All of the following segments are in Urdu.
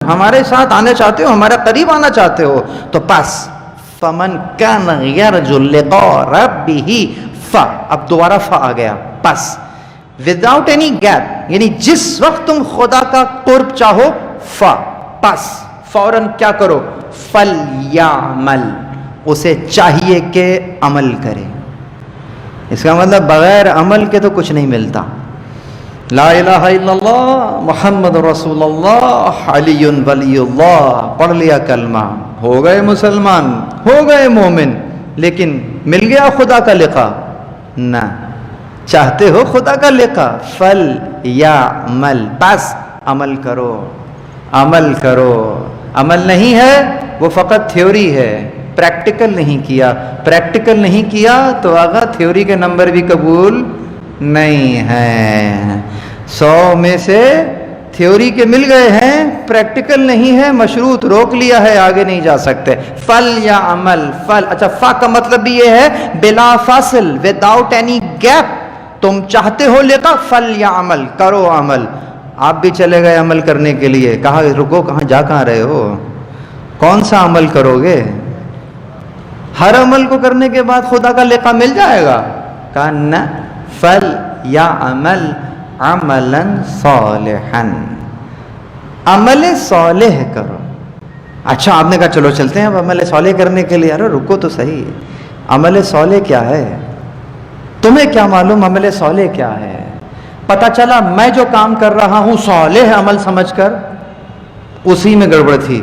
ہمارے ساتھ آنا چاہتے ہو, ہمارے قریب آنا چاہتے ہو, تو بس فمن کان یرجو لقاء ربہ اب دوبارہ فا آ گیا, بس وداؤٹ اینی گیپ, یعنی جس وقت تم خدا کا قرب چاہو بس فوراً کیا کرو, فلیعمل, اسے چاہیے کہ عمل کرے. اس کا مطلب بغیر عمل کے تو کچھ نہیں ملتا. لا الہ الا اللہ محمد رسول اللہ علی ولی اللہ, پڑھ لیا کلمہ, ہو گئے مسلمان, ہو گئے مومن, لیکن مل گیا خدا کا لقاء؟ نہ. چاہتے ہو خدا کا لقاء, فلیعمل, بس عمل کرو, عمل کرو. عمل نہیں ہے وہ فقط تھیوری ہے, پریکٹیکل نہیں کیا. پریکٹیکل نہیں کیا تو آگا تھیوری کے نمبر بھی قبول نہیں ہیں. 100 میں سے تھیوری کے مل گئے ہیں, پریکٹیکل نہیں ہے, مشروط روک لیا ہے, آگے نہیں جا سکتے. فلیعمل, اچھا فا کا مطلب بھی یہ ہے بلا فاصل, وداؤٹ اینی گیپ. تم چاہتے ہو لقاء, فلیعمل, کرو عمل. آپ بھی چلے گئے عمل کرنے کے لیے, کہا رکو, کہاں رہے ہو, کون سا عمل کرو گے؟ ہر عمل کو کرنے کے بعد خدا کا لقاء مل جائے گا؟ کہا نہ, فلیعمل عملا صالحا, عمل صالح کرو. اچھا آپ نے کہا چلو چلتے ہیں اب عمل صالح کرنے کے لیے. ارے رکو تو صحیح, عمل صالح کیا ہے؟ تمہیں کیا معلوم عمل صالح کیا ہے؟ پتہ چلا میں جو کام کر رہا ہوں صالح عمل سمجھ کر, اسی میں گڑبڑ تھی.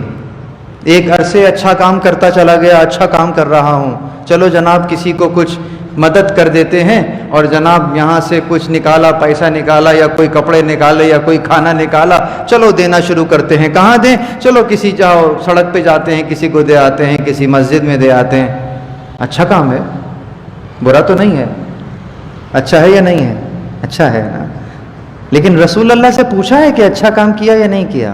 ایک عرصے اچھا کام کرتا چلا گیا, اچھا کام کر رہا ہوں, چلو جناب کسی کو کچھ مدد کر دیتے ہیں, اور جناب یہاں سے کچھ نکالا, پیسہ نکالا, یا کوئی کپڑے نکالے, یا کوئی کھانا نکالا, چلو دینا شروع کرتے ہیں. کہاں دیں؟ چلو کسی جاؤ سڑک پہ جاتے ہیں, کسی کو دے آتے ہیں, کسی مسجد میں دے آتے ہیں. اچھا کام ہے, برا تو نہیں ہے. اچھا ہے یا نہیں ہے؟ اچھا ہے نا. لیکن رسول اللہ سے پوچھا ہے کہ اچھا کام کیا یا نہیں کیا؟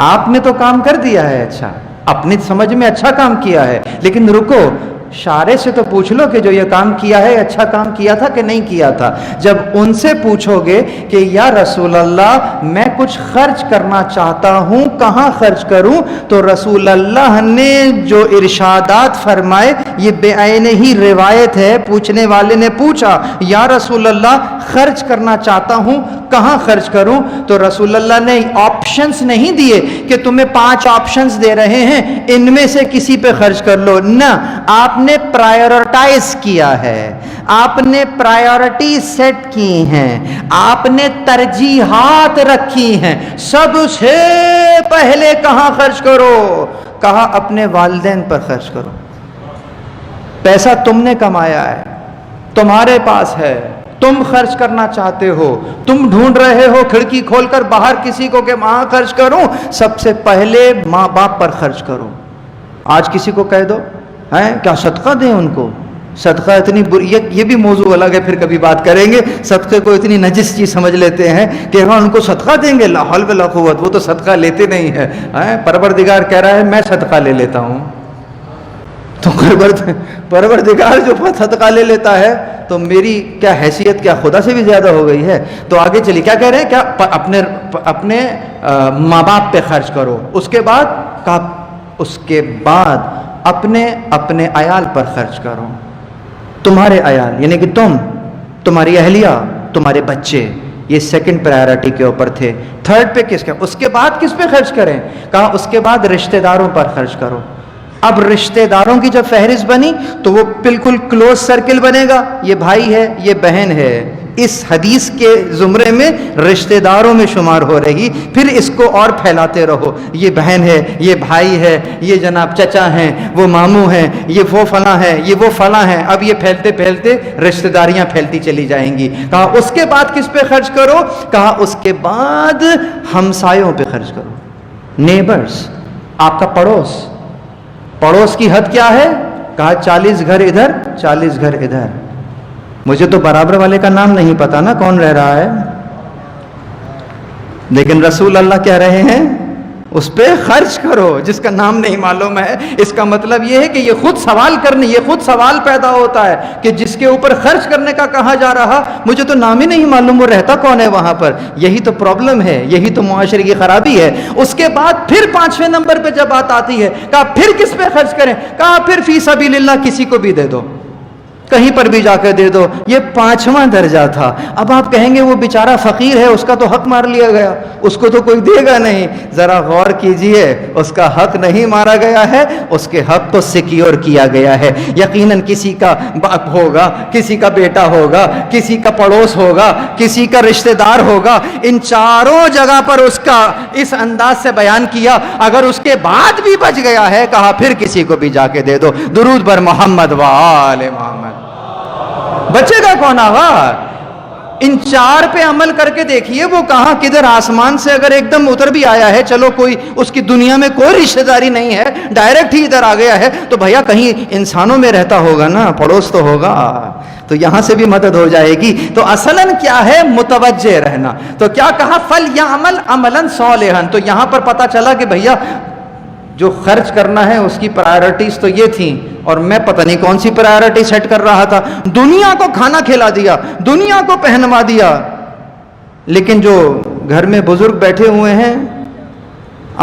آپ نے تو کام کر دیا ہے اچھا, اپنی سمجھ میں اچھا کام کیا ہے, لیکن رکو, شارع سے تو پوچھ لو کہ جو یہ کام کیا ہے اچھا کام کیا تھا کہ نہیں کیا تھا. جب ان سے پوچھو گے کہ یا رسول اللہ میں کچھ خرچ کرنا چاہتا ہوں, کہاں خرچ کروں, تو رسول اللہ نے جو ارشادات فرمائے یہ بے عین ہی روایت ہے. پوچھنے والے نے پوچھا یا رسول اللہ خرچ کرنا چاہتا ہوں, کہاں خرچ کروں, تو رسول اللہ نے آپشنز نہیں دیے کہ تمہیں 5 آپشنز دے رہے ہیں, ان میں سے کسی پہ خرچ کر لو. نہ, آپ نے پرائیورٹائز کیا ہے, آپ نے پرائیورٹی سیٹ کی ہیں, آپ نے ترجیحات رکھی ہیں. سب سے پہلے کہاں خرچ کرو؟ کہا اپنے والدین پر خرچ کرو. پیسہ تم نے کمایا ہے, تمہارے پاس ہے, تم خرچ کرنا چاہتے ہو, تم ڈھونڈ رہے ہو کھڑکی کھول کر باہر کسی کو کہ وہاں خرچ کروں, سب سے پہلے ماں باپ پر خرچ کرو. آج کسی کو کہہ دو ہیں کیا صدقہ دیں ان کو, صدقہ اتنی بری, یہ بھی موضوع الگ ہے, پھر کبھی بات کریں گے. صدقے کو اتنی نجس چیز سمجھ لیتے ہیں کہ ہاں ان کو صدقہ دیں گے, لا حول ولا قوت, وہ تو صدقہ لیتے نہیں ہیں. پروردگار کہہ رہا ہے میں صدقہ لے لیتا ہوں, تو پروردگار جو صدقہ لے لیتا ہے تو میری کیا حیثیت کیا خدا سے بھی زیادہ ہو گئی ہے. تو آگے چلیے کیا کہہ رہے ہیں, کیا اپنے ماں باپ پہ خرچ کرو. اس کے بعد اپنے عیال پر خرچ کرو. تمہارے عیال یعنی کہ تمہاری اہلیہ, تمہارے بچے, یہ سیکنڈ پرائیورٹی کے اوپر تھے. تھرڈ پہ کس کا, اس کے بعد کس پہ خرچ کریں؟ کہا اس کے بعد رشتہ داروں پر خرچ کرو. اب رشتہ داروں کی جب فہرست بنی تو وہ بالکل کلوز سرکل بنے گا, یہ بھائی ہے, یہ بہن ہے, اس حدیث کے زمرے میں رشتہ داروں میں شمار ہو رہی. پھر اس کو اور پھیلاتے رہو, یہ بہن ہے, یہ بھائی ہے, یہ جناب چچا ہیں, وہ ماموں ہیں, یہ وہ فلاں ہے, یہ وہ فلاں ہے. اب یہ پھیلتے پھیلتے رشتہ داریاں پھیلتی چلی جائیں گی. کہا اس کے بعد کس پہ خرچ کرو؟ کہا اس کے بعد ہمسایوں پہ خرچ کرو. نیبرز, آپ کا پڑوس کی حد کیا ہے؟ کہا 40 گھر ادھر 40 گھر ادھر. مجھے تو برابر والے کا نام نہیں پتا نا کون رہ رہا ہے, لیکن رسول اللہ کہہ رہے ہیں اس پہ خرچ کرو. جس کا نام نہیں معلوم ہے، اس کا مطلب یہ ہے کہ یہ خود سوال کرنے، یہ خود سوال پیدا ہوتا ہے کہ جس کے اوپر خرچ کرنے کا کہا جا رہا، مجھے تو نام ہی نہیں معلوم وہ رہتا کون ہے وہاں پر. یہی تو پرابلم ہے، یہی تو معاشرے کی خرابی ہے. اس کے بعد پھر 5ویں نمبر پہ جب بات آتی ہے، کہا پھر کس پہ خرچ کریں؟ کہا پھر فی سبیل اللہ کسی کو بھی دے دو، کہیں پر بھی جا کے دے دو. یہ 5واں درجہ تھا. اب آپ کہیں گے وہ بیچارہ فقیر ہے، اس کا تو حق مار لیا گیا، اس کو تو کوئی دے گا نہیں. ذرا غور کیجئے، اس کا حق نہیں مارا گیا ہے، اس کے حق کو سیکیور کیا گیا ہے. یقیناً کسی کا باپ ہوگا، کسی کا بیٹا ہوگا، کسی کا پڑوس ہوگا، کسی کا رشتہ دار ہوگا. ان چاروں جگہ پر اس کا اس انداز سے بیان کیا. اگر اس کے بعد بھی بچ گیا ہے، کہا پھر کسی کو بھی جا کے دے دو. درود بر محمد و آل محمد. بچے گا کون آغا؟ ان 4 پہ عمل کر کے دیکھیے. وہ کہاں کدھر آسمان سے اگر ایک دم اتر بھی آیا ہے، چلو کوئی اس کی دنیا میں کوئی رشتہ داری نہیں ہے، ڈائریکٹ ہی ادھر آ گیا ہے، تو بھیا کہیں انسانوں میں رہتا ہوگا نا، پڑوس تو ہوگا، تو یہاں سے بھی مدد ہو جائے گی. تو اصلاً کیا ہے؟ متوجہ رہنا. تو کیا کہا؟ فَلْيَعْمَلْ عَمَلًا صَالِحًا. تو یہاں پر پتا چلا کہ بھیا جو خرچ کرنا ہے اس کی پرائرٹیز تو یہ تھیں، اور میں پتہ نہیں کون سی پرائرٹی سیٹ کر رہا تھا. دنیا کو کھانا کھلا دیا، دنیا کو پہنوا دیا، لیکن جو گھر میں بزرگ بیٹھے ہوئے ہیں،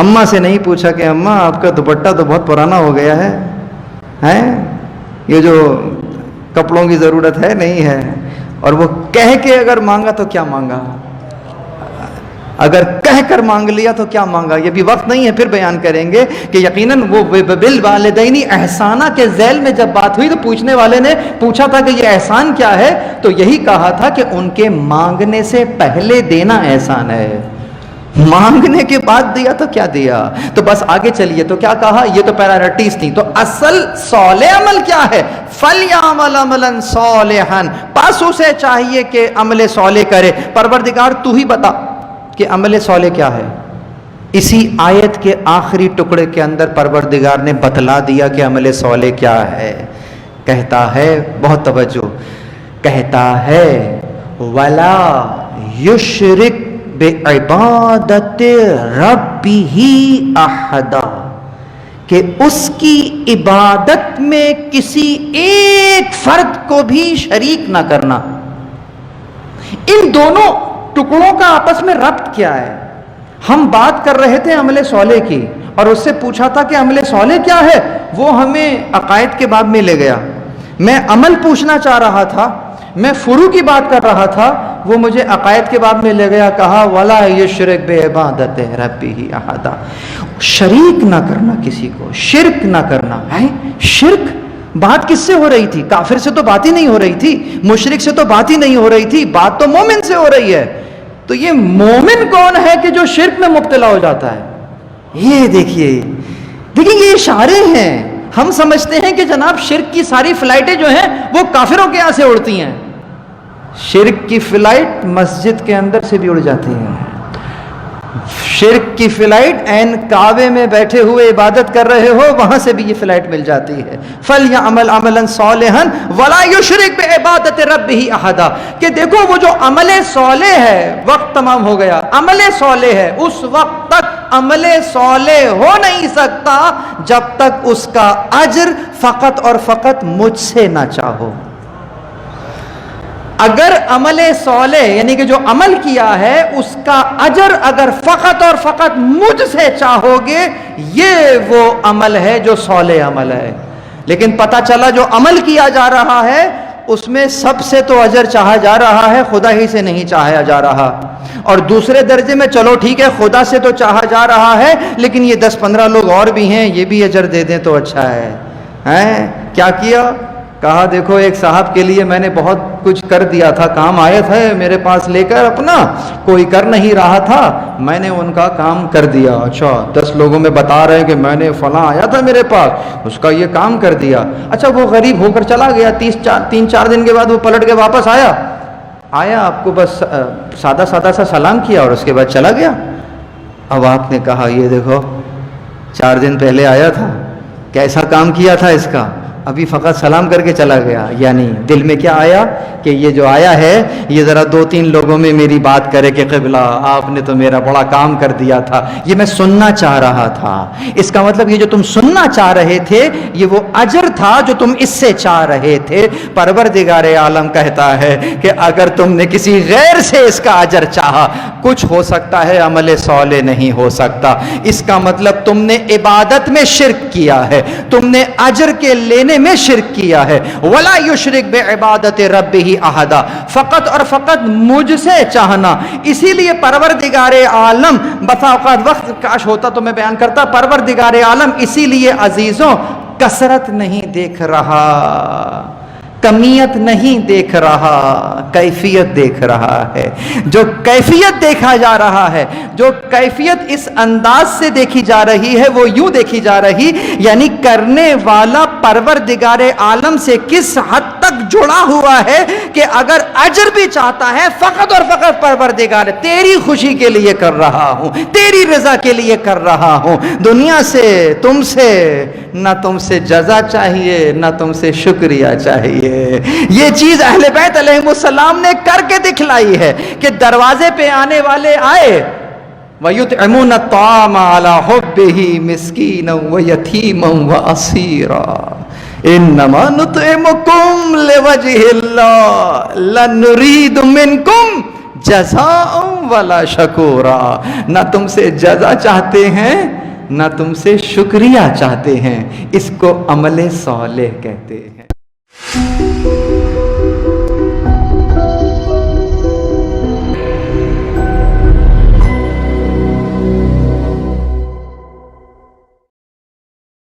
اماں سے نہیں پوچھا کہ اماں آپ کا دوپٹہ تو بہت پرانا ہو گیا ہے، یہ جو کپڑوں کی ضرورت ہے نہیں ہے. اور وہ کہہ کے اگر مانگا تو کیا مانگا، اگر کہہ کر مانگ لیا تو کیا مانگا. یہ بھی وقت نہیں ہے، پھر بیان کریں گے کہ یقیناً وہ بالوالدین احسانہ کے ذیل میں جب بات ہوئی تو پوچھنے والے نے پوچھا تھا کہ یہ احسان کیا ہے، تو یہی کہا تھا کہ ان کے مانگنے سے پہلے دینا احسان ہے. مانگنے کے بعد دیا تو کیا دیا. تو بس آگے چلیے. تو کیا کہا؟ یہ تو پرائرٹیز تھیں. تو اصل صالح عمل کیا ہے؟ فَلْيَعْمَلْ عَمَلًا صَالِحًا. پس اسے چاہیے کہ عمل صالح کرے. پروردگار تو ہی بتا کہ عمل صالح کیا ہے. اسی آیت کے آخری ٹکڑے کے اندر پروردگار نے بتلا دیا کہ عمل صالح کیا ہے. کہتا ہے، بہت توجہ، کہتا ہے وَلَا يُشْرِكْ بِعِبَادَةِ رَبِّهِ أَحَدًا، کہ اس کی عبادت میں کسی ایک فرد کو بھی شریک نہ کرنا. ان دونوں ٹکڑوں کا آپس میں ربط کیا ہے؟ ہم بات کر رہے تھے عمل صالح کی، اور اس سے پوچھا تھا کہ عمل صالح کیا ہے. وہ ہمیں عقائد کے باب میں لے گیا. میں عمل پوچھنا چاہ رہا تھا، میں فروع کی بات کر رہا تھا، وہ مجھے عقائد کے باب میں لے گیا. کہا وَلَا يُشْرِكْ بِعِبَادَةِ رَبِّهِ أَحَدًا. شریک نہ کرنا کسی کو، شرک نہ کرنا ہے. شرک بات کس سے ہو رہی تھی؟ کافر سے تو بات ہی نہیں ہو رہی تھی، مشرک سے تو بات ہی نہیں ہو رہی تھی، بات تو مومن سے ہو رہی ہے. تو یہ مومن کون ہے کہ جو شرک میں مبتلا ہو جاتا ہے؟ یہ دیکھیے یہ اشارے ہیں. ہم سمجھتے ہیں کہ جناب شرک کی ساری فلائٹیں جو ہیں وہ کافروں کے یہاں سے اڑتی ہیں. شرک کی فلائٹ مسجد کے اندر سے بھی اڑ جاتی ہے. شرک کی فلائٹ عین کعبے میں بیٹھے ہوئے عبادت کر رہے ہو، وہاں سے بھی یہ فلائٹ مل جاتی ہے. فَلْيَعْمَلْ عَمَلًا صَالِحًا وَلَا يُشْرِكْ بِعِبَادَةِ رَبِّهِ أَحَدًا. کہ دیکھو وہ جو عمل صالح ہے، وقت تمام ہو گیا، عمل صالح ہے، اس وقت تک عمل صالح ہو نہیں سکتا جب تک اس کا اجر فقط اور فقط مجھ سے نہ چاہو. اگر عمل صالح یعنی کہ جو عمل کیا ہے اس کا اجر اگر فقط اور فقط مجھ سے چاہو گے، یہ وہ عمل ہے جو صالح عمل ہے. لیکن پتہ چلا جو عمل کیا جا رہا ہے اس میں سب سے تو اجر چاہا جا رہا ہے، خدا ہی سے نہیں چاہا جا رہا. اور دوسرے درجے میں چلو ٹھیک ہے خدا سے تو چاہا جا رہا ہے، لیکن یہ 10-15 لوگ اور بھی ہیں، یہ بھی اجر دے دیں تو اچھا ہے. کیا کیا؟ کہا دیکھو ایک صاحب کے لیے میں نے بہت کچھ کر دیا تھا، کام آئے تھے میرے پاس لے کر اپنا، کوئی کر نہیں رہا تھا، میں نے ان کا کام کر دیا. اچھا 10 لوگوں میں بتا رہے کہ میں نے فلاں آیا تھا میرے پاس، اس کا یہ کام کر دیا. اچھا وہ غریب ہو کر چلا گیا، 3-4 دن کے بعد وہ پلٹ کے واپس آیا آپ کو بس سادہ سا سلام کیا اور اس کے بعد چلا گیا. اب آپ نے کہا یہ دیکھو 4 دن پہلے آیا تھا، کیسا کام کیا تھا اس کا. ابھی فقط سلام کر کے چلا گیا، یعنی دل میں کیا آیا کہ یہ جو آیا ہے یہ ذرا 2-3 لوگوں میں میری بات کرے کہ قبلہ آپ نے تو میرا بڑا کام کر دیا تھا، یہ میں سننا چاہ رہا تھا۔ اس کا مطلب یہ جو تم سننا چاہ رہے تھے یہ وہ اجر تھا جو تم اس سے چاہ رہے تھے۔ پروردگار عالم کہتا ہے کہ اگر تم نے کسی غیر سے اس کا اجر چاہا، کچھ ہو سکتا ہے عمل صالح نہیں ہو سکتا، اس کا مطلب تم نے عبادت میں شرک کیا ہے، تم نے اجر کے لینے میں شرک کیا ہے۔ وَلَا يُشْرِكْ بِعِبَادَةِ رَبِّهِ أَحَدًا، فقط اور فقط مجھ سے چاہنا۔ اسی لیے پروردگار عالم، بسا اوقات وقت کاش ہوتا تو میں بیان کرتا، پروردگار عالم اسی لیے عزیزوں کثرت نہیں دیکھ رہا، کمیت نہیں دیکھ رہا، کیفیت دیکھ رہا ہے۔ جو کیفیت دیکھا جا رہا ہے، جو کیفیت اس انداز سے دیکھی جا رہی ہے وہ یوں دیکھی جا رہی، یعنی کرنے والا پروردگار عالم سے کس حد تک جڑا ہوا ہے کہ اگر اجر بھی چاہتا ہے فقط اور فقط پروردگار تیری خوشی کے لیے کر رہا ہوں، تیری رضا کے لیے کر رہا ہوں، دنیا سے تم سے نہ تم سے جزا چاہیے نہ تم سے شکریہ چاہیے۔ یہ چیز اہل بیت علیہ السلام نے کر کے دکھلائی ہے کہ دروازے پہ آنے والے آئے، وَيُطْعِمُونَ الطَّعَامَ عَلَى حُبِّهِ مِسْكِينًا وَيَتِيمًا وَأَسِيرًا إِنَّمَا نُطْعِمُكُمْ لِوَجْهِ اللَّهِ لَا نُرِيدُ مِنْكُمْ جَزَاءً وَلَا شَكُورًا۔ نہ تم سے جزا چاہتے ہیں نہ تم سے شکریہ چاہتے ہیں، اس کو عمل صالح کہتے ہیں۔